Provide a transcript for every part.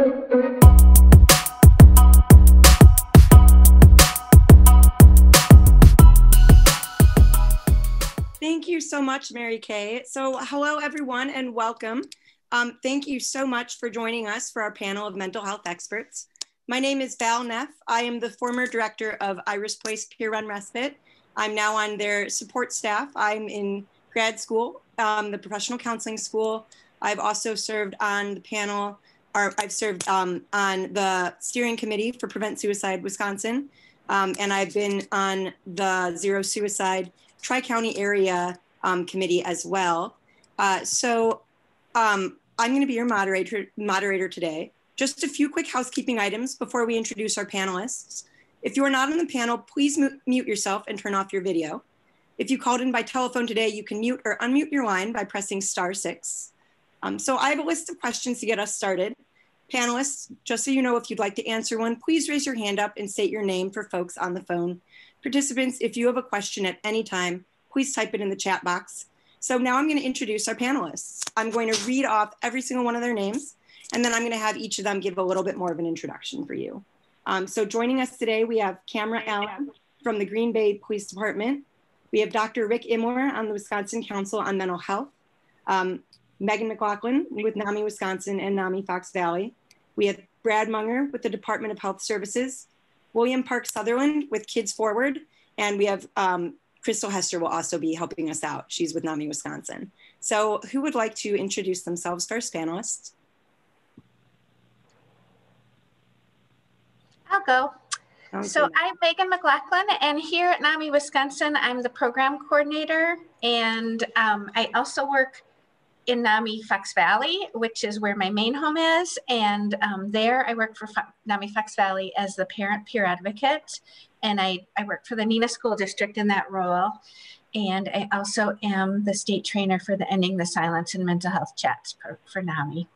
Thank you so much, Mary Kay. So hello, everyone, and welcome. Thank you so much for joining us for our panel of mental health experts. My name is Val Neff. I am the former director of Iris Place Peer Run Respite. I'm now on their support staff. I'm in grad school, the professional counseling school. I've also served on the panel, or I've served on the steering committee for Prevent Suicide Wisconsin. And I've been on the Zero Suicide Tri-County area committee as well. I'm going to be your moderator today. Just a few quick housekeeping items before we introduce our panelists. If you are not on the panel, please mute yourself and turn off your video. If you called in by telephone today, you can mute or unmute your line by pressing *6. So I have a list of questions to get us started. Panelists, just so you know, if you'd like to answer one, please raise your hand up and state your name for folks on the phone. Participants, if you have a question at any time, please type it in the chat box. So now I'm going to introduce our panelists. I'm going to read off every single one of their names, and then I'm going to have each of them give a little bit more of an introduction for you. So joining us today, we have Camera Allen from the Green Bay Police Department. We have Dr. Rick Imler on the Wisconsin Council on Mental Health. Megan McLaughlin with NAMI Wisconsin and NAMI Fox Valley. We have Brad Munger with the Department of Health Services. William Park Sutherland with Kids Forward. And we have Crystal Hester will also be helping us out. She's with NAMI Wisconsin. So who would like to introduce themselves first, panelists? I'll go. So I'm Megan McLaughlin, and here at NAMI Wisconsin, I'm the program coordinator, and I also work in NAMI Fox Valley, which is where my main home is, and there I work for NAMI Fox Valley as the parent peer advocate, and I work for the Neenah School District in that role, and I also am the state trainer for the Ending the Silence in Mental Health Chats for NAMI.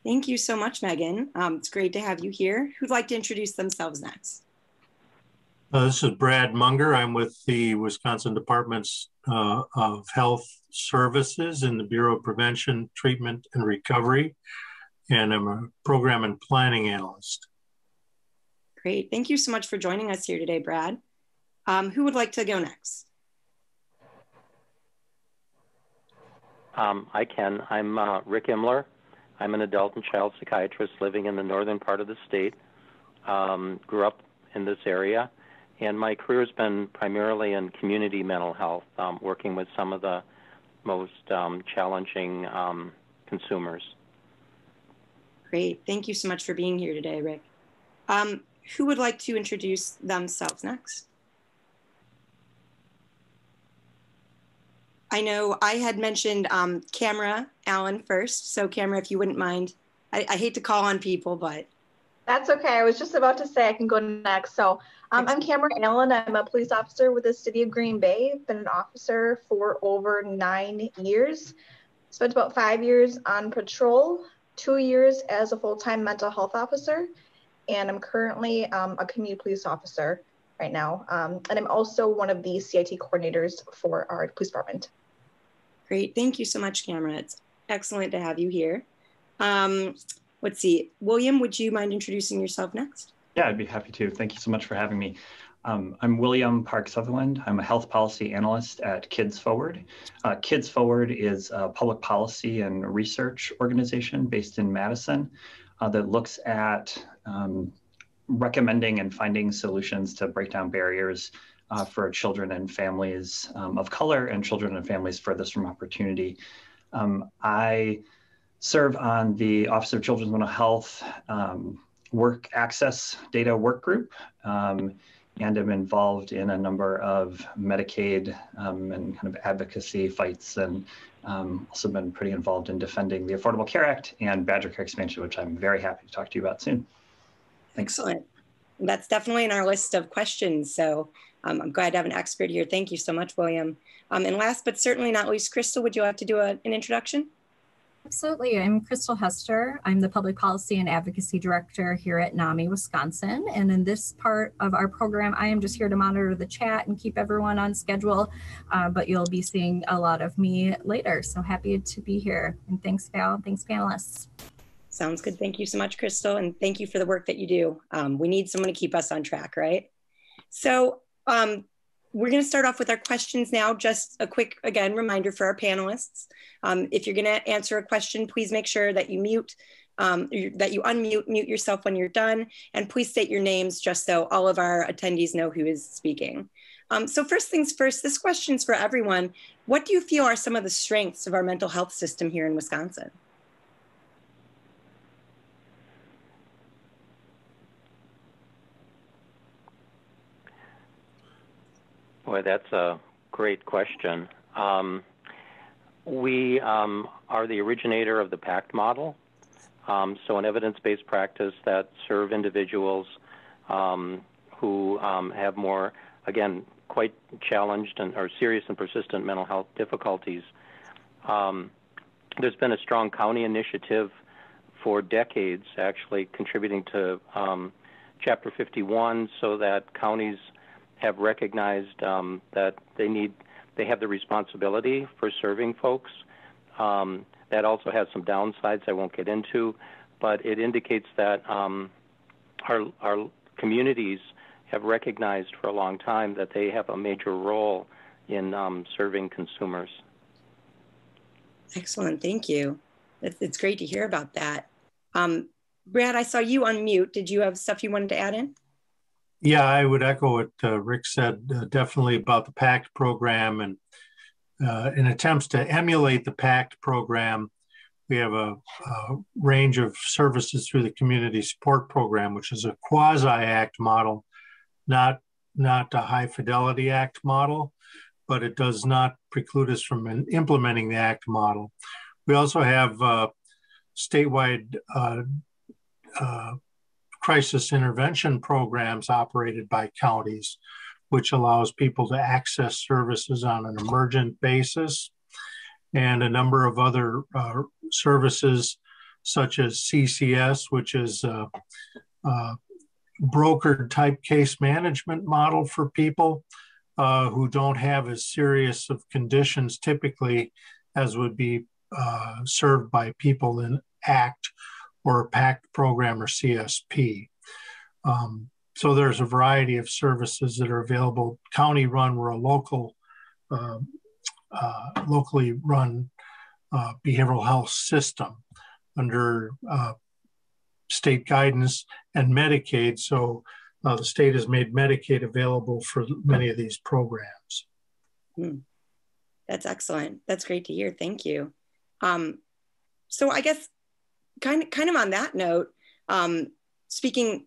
Thank you so much, Megan. It's great to have you here. Who'd like to introduce themselves next? This is Brad Munger. I'm with the Wisconsin Departments of Health Services in the Bureau of Prevention, Treatment, and Recovery, and I'm a program and planning analyst. Great. Thank you so much for joining us here today, Brad. Who would like to go next? I can. I'm Rick Imler. I'm an adult and child psychiatrist living in the northern part of the state. Grew up in this area, and my career has been primarily in community mental health, working with some of the most challenging consumers. Great. Thank you so much for being here today, Rick. Who would like to introduce themselves next? I know I had mentioned Camera Allen first. So Camera, if you wouldn't mind, I hate to call on people, but. That's okay. I was just about to say I can go next. So I'm Camera Allen. I'm a police officer with the city of Green Bay. I've been an officer for over 9 years. Spent about 5 years on patrol, 2 years as a full-time mental health officer. And I'm currently a community police officer right now. And I'm also one of the CIT coordinators for our police department. Great. Thank you so much, Camera. It's excellent to have you here. Let's see. William, would you mind introducing yourself next? Yeah, I'd be happy to. Thank you so much for having me. I'm William Park Sutherland. I'm a health policy analyst at Kids Forward. Kids Forward is a public policy and research organization based in Madison that looks at recommending and finding solutions to break down barriers for children and families of color and children and families furthest from opportunity. I serve on the Office of Children's Mental Health Work Access Data Work Group, and am involved in a number of Medicaid and kind of advocacy fights, and also been pretty involved in defending the Affordable Care Act and Badger Care expansion, which I'm very happy to talk to you about soon. Thanks. Excellent. That's definitely in our list of questions. So I'm glad to have an expert here. Thank you so much, William. And last but certainly not least, Crystal, would you like to do an introduction? Absolutely. I'm Crystal Hester. I'm the Public Policy and Advocacy Director here at NAMI Wisconsin. And in this part of our program, I am just here to monitor the chat and keep everyone on schedule, but you'll be seeing a lot of me later. So happy to be here. And thanks, Val. Thanks, panelists. Sounds good. Thank you so much, Crystal. And thank you for the work that you do. We need someone to keep us on track, right? So we're going to start off with our questions now. Just a quick, again, reminder for our panelists. If you're going to answer a question, please make sure that you mute yourself when you're done, and please state your names just so all of our attendees know who is speaking. So first things first, this question's for everyone. What do you feel are some of the strengths of our mental health system here in Wisconsin? Boy, that's a great question. We are the originator of the PACT model, so an evidence-based practice that serve individuals who have more, again, quite challenged or serious and persistent mental health difficulties. There's been a strong county initiative for decades, actually contributing to Chapter 51, so that counties have recognized that they have the responsibility for serving folks. That also has some downsides I won't get into, but it indicates that our communities have recognized for a long time that they have a major role in serving consumers. Excellent, thank you. It's great to hear about that. Brad, I saw you unmute. Did you have stuff you wanted to add in? Yeah, I would echo what Rick said, definitely about the PACT program. And in attempts to emulate the PACT program, we have a range of services through the Community Support Program, which is a quasi-ACT model, not a high-fidelity ACT model, but it does not preclude us from implementing the ACT model. We also have statewide crisis intervention programs operated by counties, which allows people to access services on an emergent basis, and a number of other services such as CCS, which is a brokered type case management model for people who don't have as serious of conditions typically as would be served by people in ACT or PACT program or CSP. So there's a variety of services that are available. County run, we're a locally run behavioral health system under state guidance and Medicaid. So the state has made Medicaid available for many of these programs. That's excellent. That's great to hear. Thank you. So I guess kind of on that note, speaking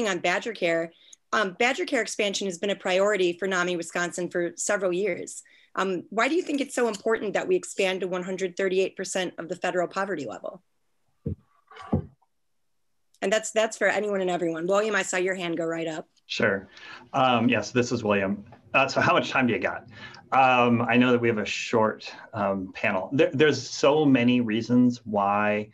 on Badger Care expansion has been a priority for NAMI Wisconsin for several years. Why do you think it's so important that we expand to 138% of the federal poverty level? And that's for anyone and everyone. William, I saw your hand go right up. Sure. Yes, this is William. So how much time do you got? I know that we have a short panel. There's so many reasons why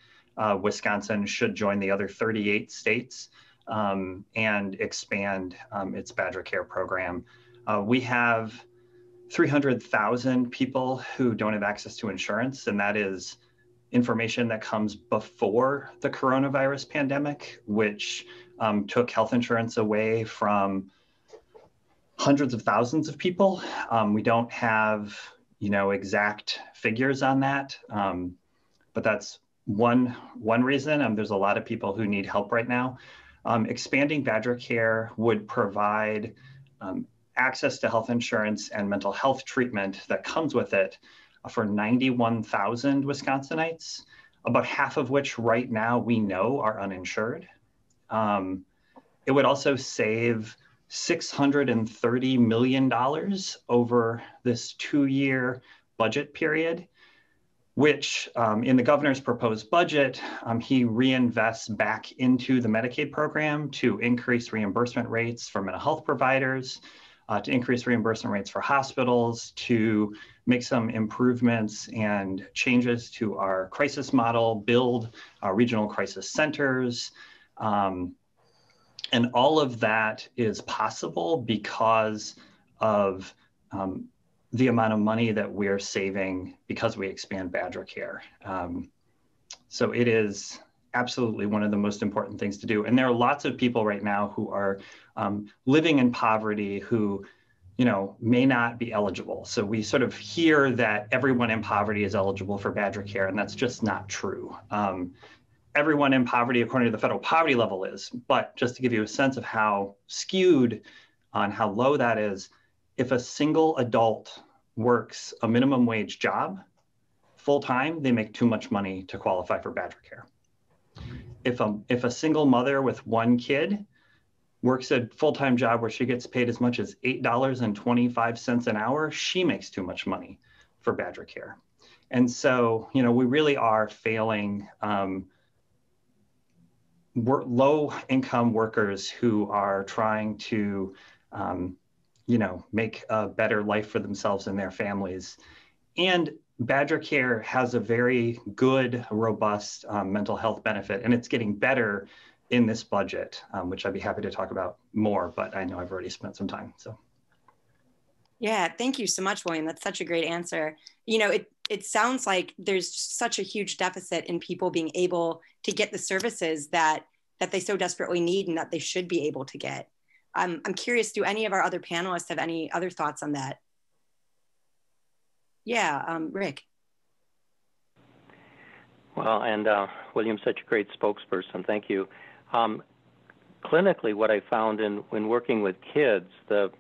Wisconsin should join the other 38 states and expand its Badger Care program. We have 300,000 people who don't have access to insurance, and that is information that comes before the coronavirus pandemic, which took health insurance away from hundreds of thousands of people. We don't have, exact figures on that, but that's one reason. There's a lot of people who need help right now. Expanding Badger Care would provide access to health insurance and mental health treatment that comes with it for 91,000 Wisconsinites, about half of which right now we know are uninsured. It would also save $630 million over this 2-year budget period, which in the governor's proposed budget, he reinvests back into the Medicaid program to increase reimbursement rates for mental health providers, to increase reimbursement rates for hospitals, to make some improvements and changes to our crisis model, build regional crisis centers. And all of that is possible because of the amount of money that we're saving because we expand Badger Care. So it is absolutely one of the most important things to do. And there are lots of people right now who are living in poverty who, you know, may not be eligible. So we sort of hear that everyone in poverty is eligible for Badger Care, and that's just not true. Everyone in poverty, according to the federal poverty level, is. But just to give you a sense of how skewed on how low that is, if a single adult works a minimum wage job full-time, they make too much money to qualify for Badger Care. If a single mother with one kid works a full-time job where she gets paid as much as $8.25 an hour, she makes too much money for Badger Care. And so, you know, we really are failing low-income workers who are trying to, you know, make a better life for themselves and their families. And Badger Care has a very good, robust mental health benefit, and it's getting better in this budget, which I'd be happy to talk about more, but I know I've already spent some time, so. Yeah, thank you so much, William. That's such a great answer. You know, it sounds like there's such a huge deficit in people being able to get the services that they so desperately need and that they should be able to get. I'm curious, do any of our other panelists have any other thoughts on that? Yeah, Rick. Well, and William's such a great spokesperson. Thank you. Clinically, what I found when working with kids, the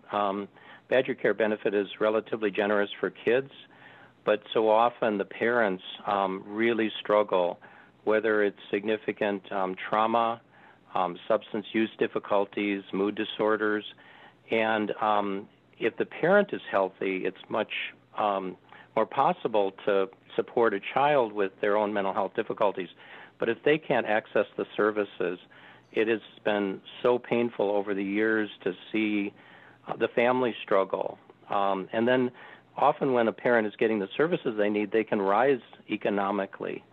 Badger Care benefit is relatively generous for kids, but so often the parents really struggle, whether it's significant trauma, substance use difficulties, mood disorders, and if the parent is healthy, it's much more possible to support a child with their own mental health difficulties. But if they can't access the services, it has been so painful over the years to see the family struggle. And then often when a parent is getting the services they need, they can rise economically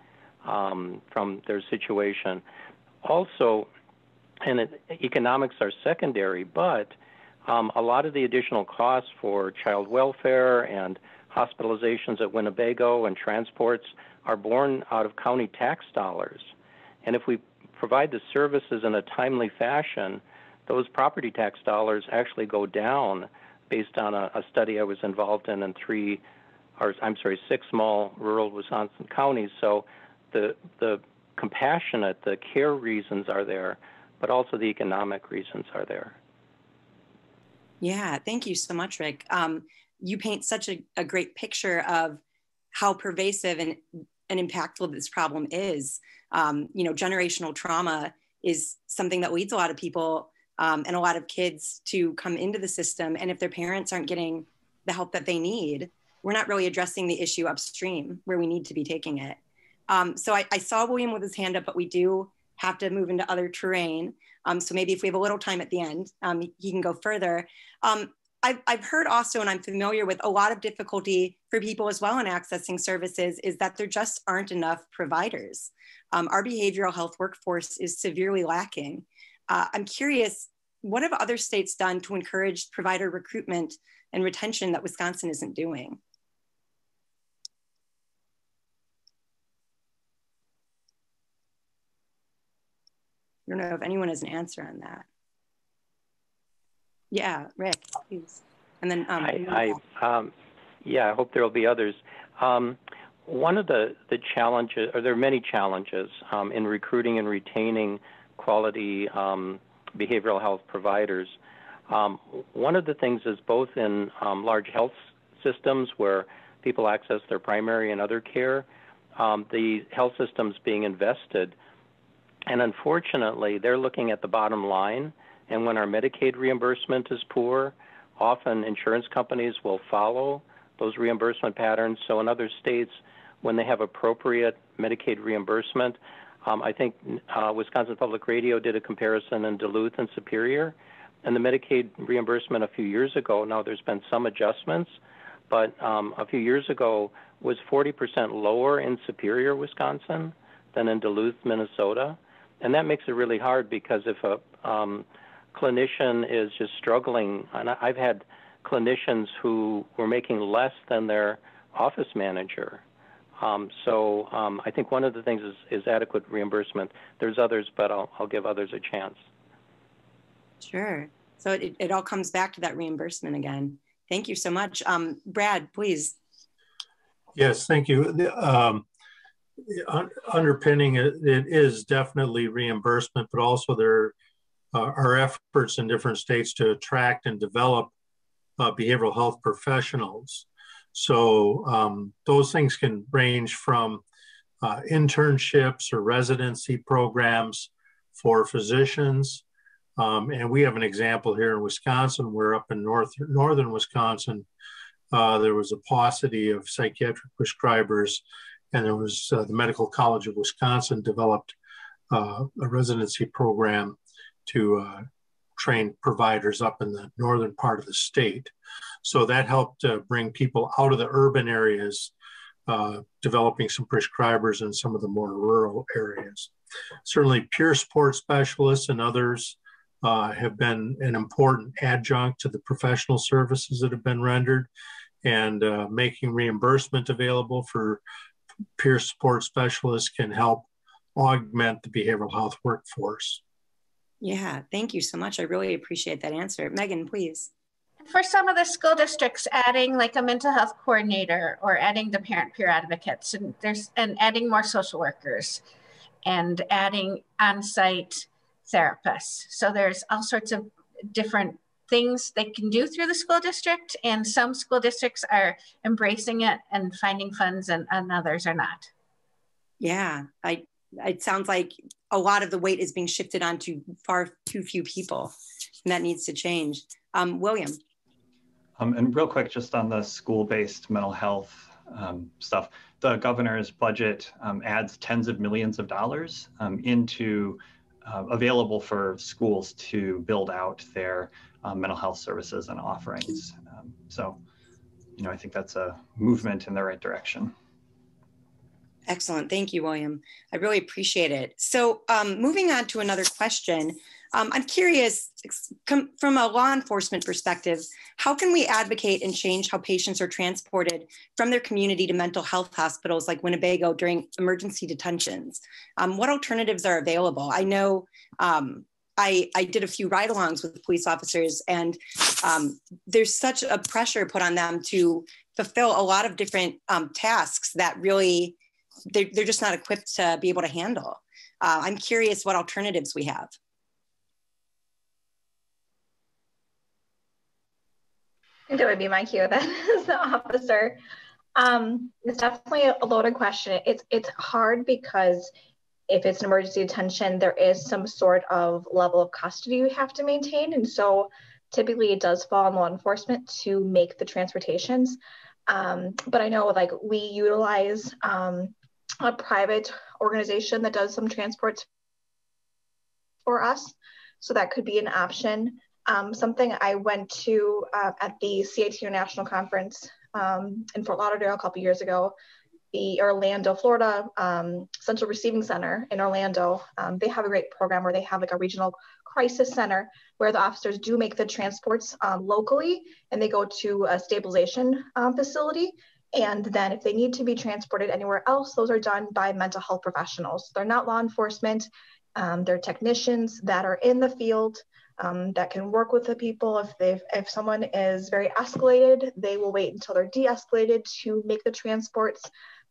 from their situation. Also, and economics are secondary, but a lot of the additional costs for child welfare and hospitalizations at Winnebago and transports are borne out of county tax dollars. And if we provide the services in a timely fashion, those property tax dollars actually go down based on a study I was involved in 6 small rural Wisconsin counties. So the compassionate, the care reasons are there, but also the economic reasons are there. Yeah, thank you so much, Rick. You paint such a great picture of how pervasive and impactful this problem is. You know, generational trauma is something that leads a lot of people and a lot of kids to come into the system. And if their parents aren't getting the help that they need, we're not really addressing the issue upstream where we need to be taking it. So I saw William with his hand up, but we do have to move into other terrain. So maybe if we have a little time at the end, he can go further. I've heard also, and I'm familiar with, a lot of difficulty for people as well in accessing services is that there just aren't enough providers. Our behavioral health workforce is severely lacking. I'm curious, what have other states done to encourage provider recruitment and retention that Wisconsin isn't doing? I don't know if anyone has an answer on that. Yeah, Rick, please. And then yeah, I hope there will be others. One of the challenges, or there are many challenges in recruiting and retaining quality behavioral health providers. One of the things is both in large health systems where people access their primary and other care, the health systems being invested. And unfortunately, they're looking at the bottom line. And when our Medicaid reimbursement is poor, often insurance companies will follow those reimbursement patterns. So in other states, when they have appropriate Medicaid reimbursement, I think Wisconsin Public Radio did a comparison in Duluth and Superior. And the Medicaid reimbursement a few years ago, now there's been some adjustments, but a few years ago was 40% lower in Superior, Wisconsin than in Duluth, Minnesota. And that makes it really hard because if a clinician is just struggling, and I've had clinicians who were making less than their office manager I think one of the things is adequate reimbursement. There's others, but I'll give others a chance. Sure. So it all comes back to that reimbursement again. Thank you so much. Brad, please. Yes, thank you. Underpinning it is definitely reimbursement, but also there are efforts in different states to attract and develop behavioral health professionals. So those things can range from internships or residency programs for physicians. And we have an example here in Wisconsin, where up in northern Wisconsin, there was a paucity of psychiatric prescribers, and there was the Medical College of Wisconsin developed a residency program to train providers up in the northern part of the state. So that helped bring people out of the urban areas, developing some prescribers in some of the more rural areas. Certainly peer support specialists and others have been an important adjunct to the professional services that have been rendered, and making reimbursement available for peer support specialists can help augment the behavioral health workforce. Yeah, thank you so much. I really appreciate that answer. Megan, please. For some of the school districts, adding like a mental health coordinator or adding the parent peer advocates, and adding more social workers and adding on-site therapists. So there's all sorts of different things they can do through the school district, and some school districts are embracing it and finding funds, and others are not. Yeah, it sounds like a lot of the weight is being shifted onto far too few people, and that needs to change. William. And real quick, just on the school-based mental health stuff, the governor's budget adds tens of millions of dollars into available for schools to build out their mental health services and offerings. So, I think that's a movement in the right direction. Excellent. Thank you, William. I really appreciate it. So moving on to another question, I'm curious, from a law enforcement perspective, how can we advocate and change how patients are transported from their community to mental health hospitals like Winnebago during emergency detentions? What alternatives are available? I know I did a few ride-alongs with police officers, and there's such a pressure put on them to fulfill a lot of different tasks that really, they're just not equipped to be able to handle. I'm curious what alternatives we have. I think that would be my cue then as the officer. It's definitely a loaded question. It's hard because if it's an emergency detention, there is some sort of level of custody you have to maintain. And so typically it does fall on law enforcement to make the transportations. But I know like we utilize a private organization that does some transports for us. So that could be an option. Something I went to at the CITO National Conference in Fort Lauderdale a couple years ago, the Orlando, Florida Central Receiving Center in Orlando, they have a great program where they have like a regional crisis center where the officers do make the transports locally, and they go to a stabilization facility. And then if they need to be transported anywhere else, those are done by mental health professionals. They're not law enforcement. They're technicians that are in the field that can work with the people. If someone is very escalated, they will wait until they're de-escalated to make the transports.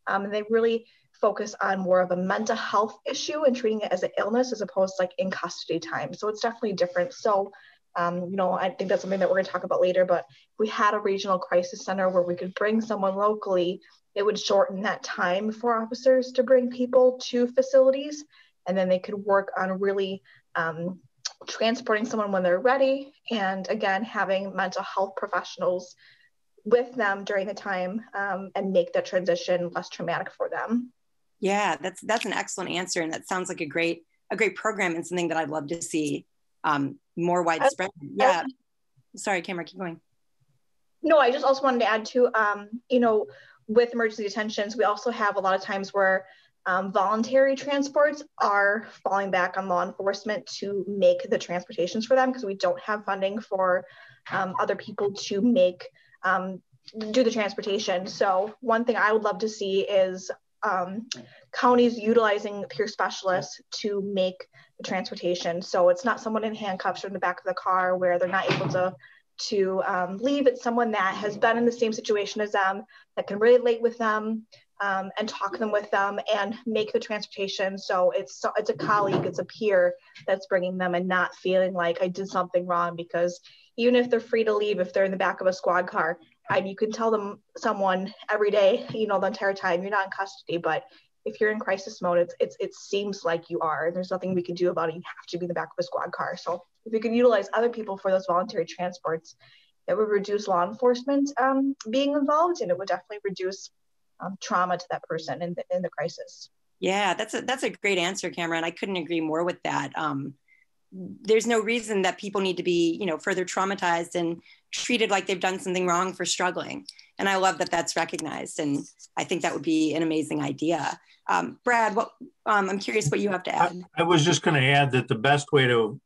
And they really focus on more of a mental health issue and treating it as an illness as opposed to like in custody time. So it's definitely different. So, I think that's something that we're going to talk about later, but if we had a regional crisis center where we could bring someone locally, it would shorten that time for officers to bring people to facilities. And then they could work on really transporting someone when they're ready. And again, having mental health professionals with them during the time and make that transition less traumatic for them. Yeah, that's an excellent answer. And that sounds like a great program and something that I'd love to see more widespread. Yeah. Sorry, Cameron, keep going. No, I just also wanted to add to, with emergency detentions, we also have a lot of times where voluntary transports are falling back on law enforcement to make the transportations for them because we don't have funding for other people to do the transportation. So one thing I would love to see is counties utilizing peer specialists to make the transportation. So it's not someone in handcuffs or in the back of the car where they're not able to leave. It's someone that has been in the same situation as them, that can relate with them, and talk them with them and make the transportation. So it's a colleague, it's a peer that's bringing them, and not feeling like I did something wrong, because even if they're free to leave, if they're in the back of a squad car, you can tell them someone every day, the entire time, you're not in custody. But if you're in crisis mode, it seems like you are. There's nothing we can do about it. You have to be in the back of a squad car. So if we could utilize other people for those voluntary transports, it would reduce law enforcement being involved, and it would definitely reduce trauma to that person in the crisis. Yeah, that's a great answer, Cameron. I couldn't agree more with that. There's no reason that people need to be, further traumatized and treated like they've done something wrong for struggling. And I love that that's recognized. And I think that would be an amazing idea. Brad, I'm curious what you have to add. I was just going to add that the best way to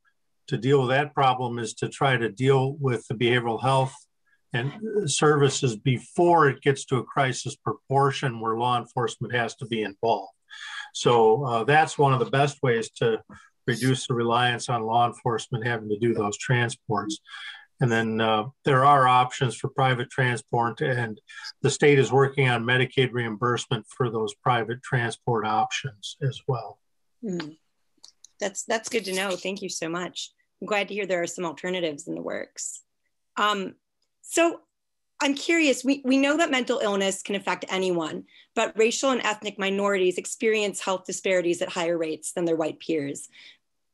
deal with that problem is to try to deal with the behavioral health and services before it gets to a crisis proportion where law enforcement has to be involved. So that's one of the best ways to reduce the reliance on law enforcement having to do those transports. And then there are options for private transport, and the state is working on Medicaid reimbursement for those private transport options as well. That's good to know. Thank you so much. I'm glad to hear there are some alternatives in the works. So I'm curious, we know that mental illness can affect anyone, but racial and ethnic minorities experience health disparities at higher rates than their white peers.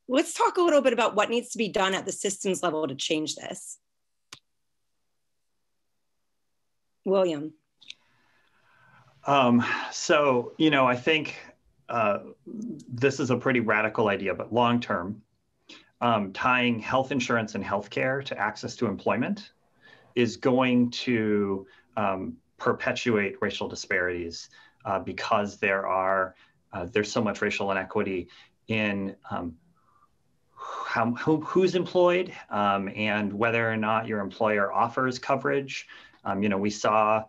Let's talk a little bit about what needs to be done at the systems level to change this. William. So, I think this is a pretty radical idea, but long-term, tying health insurance and healthcare to access to employment is going to perpetuate racial disparities because there's so much racial inequity in who's employed and whether or not your employer offers coverage. We saw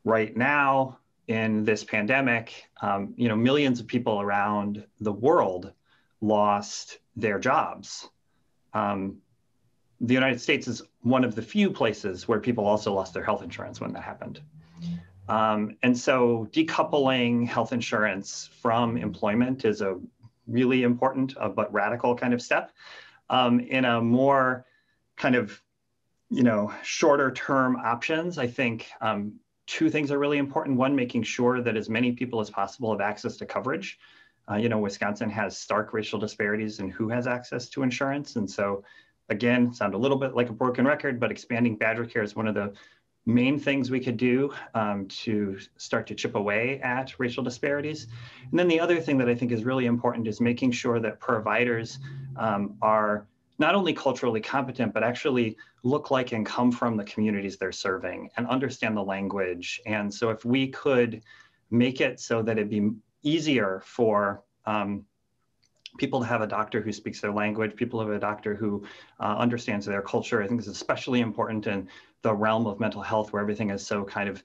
right now in this pandemic, millions of people around the world lost their jobs. The United States is one of the few places where people also lost their health insurance when that happened. And so decoupling health insurance from employment is a really important but radical kind of step. In a more kind of, shorter term options, I think two things are really important. One, making sure that as many people as possible have access to coverage. Wisconsin has stark racial disparities in who has access to insurance. And so again, sound a little bit like a broken record, but expanding Badger Care is one of the main things we could do to start to chip away at racial disparities. And then the other thing that I think is really important is making sure that providers are not only culturally competent, but actually look like and come from the communities they're serving and understand the language. And so if we could make it so that it'd be easier for people to have a doctor who speaks their language, people to have a doctor who understands their culture. I think this is especially important in the realm of mental health, where everything is so kind of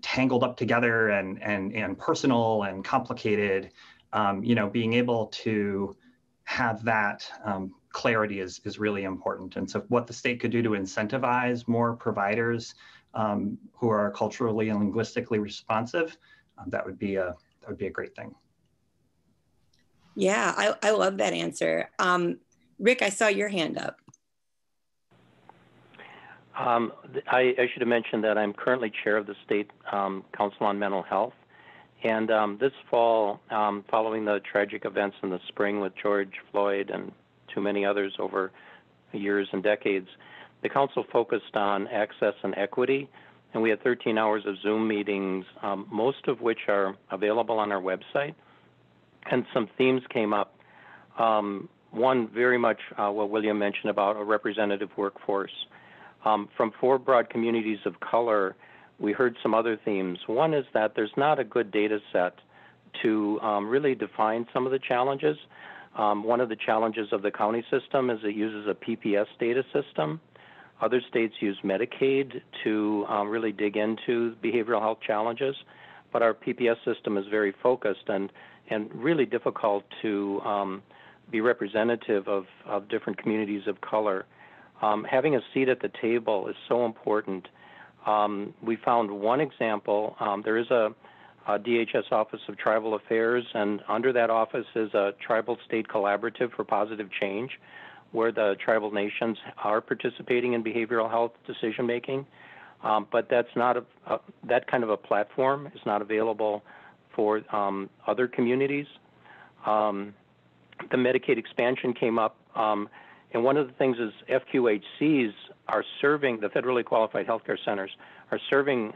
tangled up together and personal and complicated. Being able to have that clarity is really important. And so what the state could do to incentivize more providers who are culturally and linguistically responsive, that would be a great thing. Yeah, I love that answer. Rick, I saw your hand up. I should have mentioned that I'm currently chair of the State Council on Mental Health. And this fall, following the tragic events in the spring with George Floyd and too many others over years and decades, the council focused on access and equity. And we had 13 hours of Zoom meetings, most of which are available on our website. And some themes came up. One, very much what William mentioned about a representative workforce. From 4 broad communities of color, we heard some other themes. One is that there's not a good data set to really define some of the challenges. One of the challenges of the county system is it uses a PPS data system. Other states use Medicaid to really dig into behavioral health challenges. but our PPS system is very focused and really difficult to be representative of different communities of color. Having a seat at the table is so important. We found one example. There is a DHS Office of Tribal Affairs, and under that office is a Tribal State Collaborative for Positive Change, where the tribal nations are participating in behavioral health decision-making. But that's not that kind of a platform is not available for other communities. The Medicaid expansion came up, and one of the things is FQHCs are serving, the federally qualified healthcare centers are serving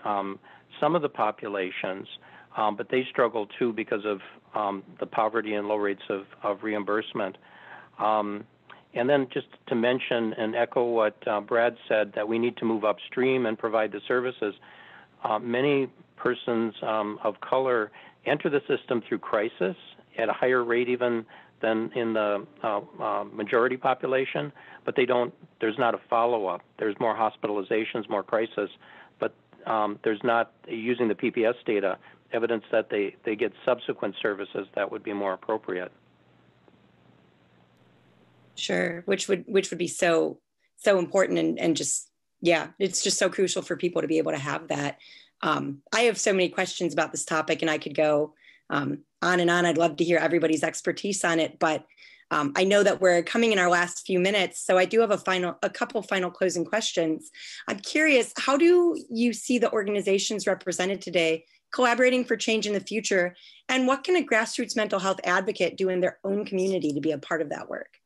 some of the populations, but they struggle too because of the poverty and low rates of reimbursement. And then just to mention and echo what Brad said, that we need to move upstream and provide the services. Many persons of color enter the system through crisis at a higher rate even than in the majority population, but there's not a follow-up. There's more hospitalizations, more crisis, but there's not, using the PPS data, evidence that they get subsequent services that would be more appropriate. Sure, which would be so important and just, yeah, it's just so crucial for people to be able to have that. I have so many questions about this topic, and I could go on and on. I'd love to hear everybody's expertise on it, but I know that we're coming in our last few minutes, so I do have a couple final closing questions. I'm curious, how do you see the organizations represented today collaborating for change in the future, and what can a grassroots mental health advocate do in their own community to be a part of that work?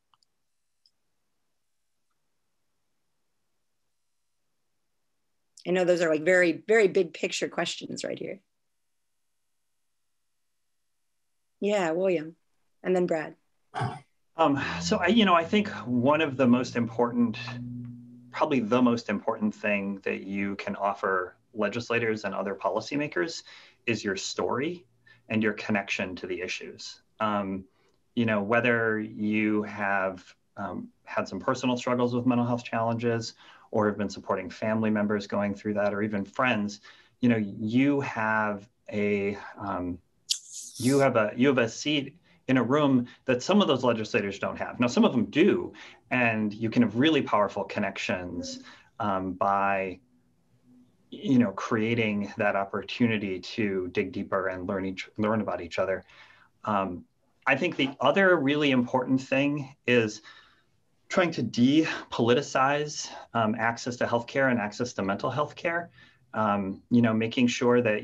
I know those are like very, very big picture questions right here. Yeah, William, and then Brad. So I think one of the most important, probably the most important thing that you can offer legislators and other policymakers is your story and your connection to the issues. Whether you have had some personal struggles with mental health challenges, or have been supporting family members going through that, or even friends, you have a seat in a room that some of those legislators don't have. Now, some of them do, and you can have really powerful connections by creating that opportunity to dig deeper and learn about each other. I think the other really important thing is trying to depoliticize access to healthcare and access to mental health care. Making sure that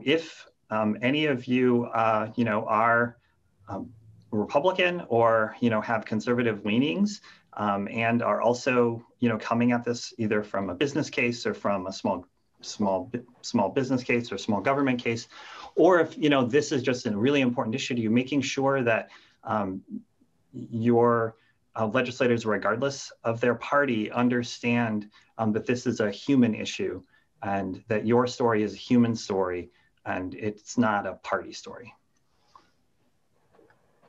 if any of you, are Republican or have conservative leanings, and are also, coming at this either from a business case or from a small business case or small government case, or if this is just a really important issue to you, making sure that your legislators, regardless of their party, understand that this is a human issue and that your story is a human story and it's not a party story.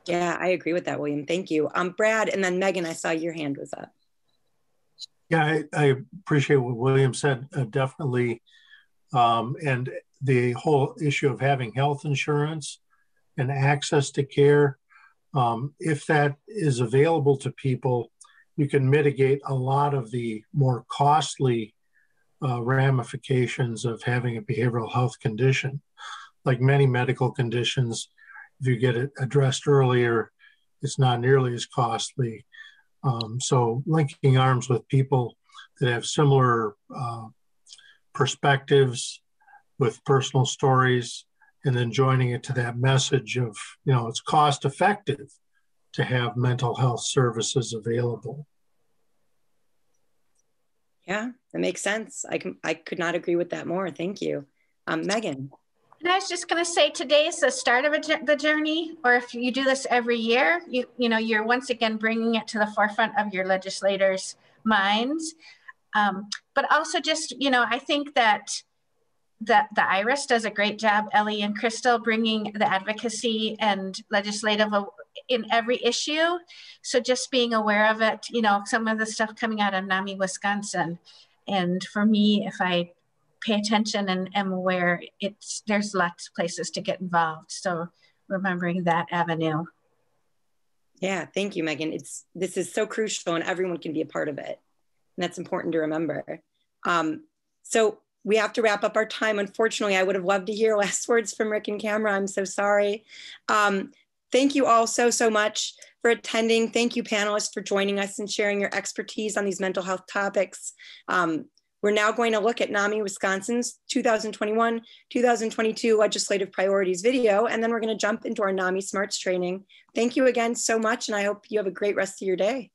Yeah, I agree with that, William. Thank you. Brad, and then Megan, I saw your hand was up. Yeah, I appreciate what William said, definitely. And the whole issue of having health insurance and access to care, if that is available to people, you can mitigate a lot of the more costly ramifications of having a behavioral health condition. Like many medical conditions, if you get it addressed earlier, it's not nearly as costly. So linking arms with people that have similar perspectives with personal stories, and then joining it to that message of, it's cost effective to have mental health services available. Yeah, that makes sense. I could not agree with that more. Thank you. Megan. And I was just going to say, today is the start of the journey, or if you do this every year, you're once again bringing it to the forefront of your legislators' minds. But also just, I think that the IRIS does a great job, Ellie and Crystal, bringing the advocacy and legislative in every issue. So just being aware of it, some of the stuff coming out of NAMI Wisconsin. And for me, if I pay attention and where there's lots of places to get involved. So remembering that avenue. Yeah, thank you, Megan. This is so crucial and everyone can be a part of it. And that's important to remember. So we have to wrap up our time. Unfortunately, I would have loved to hear last words from Rick and Camera. I'm so sorry. Thank you all so much for attending. Thank you, panelists, for joining us and sharing your expertise on these mental health topics. We're now going to look at NAMI Wisconsin's 2021-2022 legislative priorities video, and then we're going to jump into our NAMI Smarts training. Thank you again so much, and I hope you have a great rest of your day.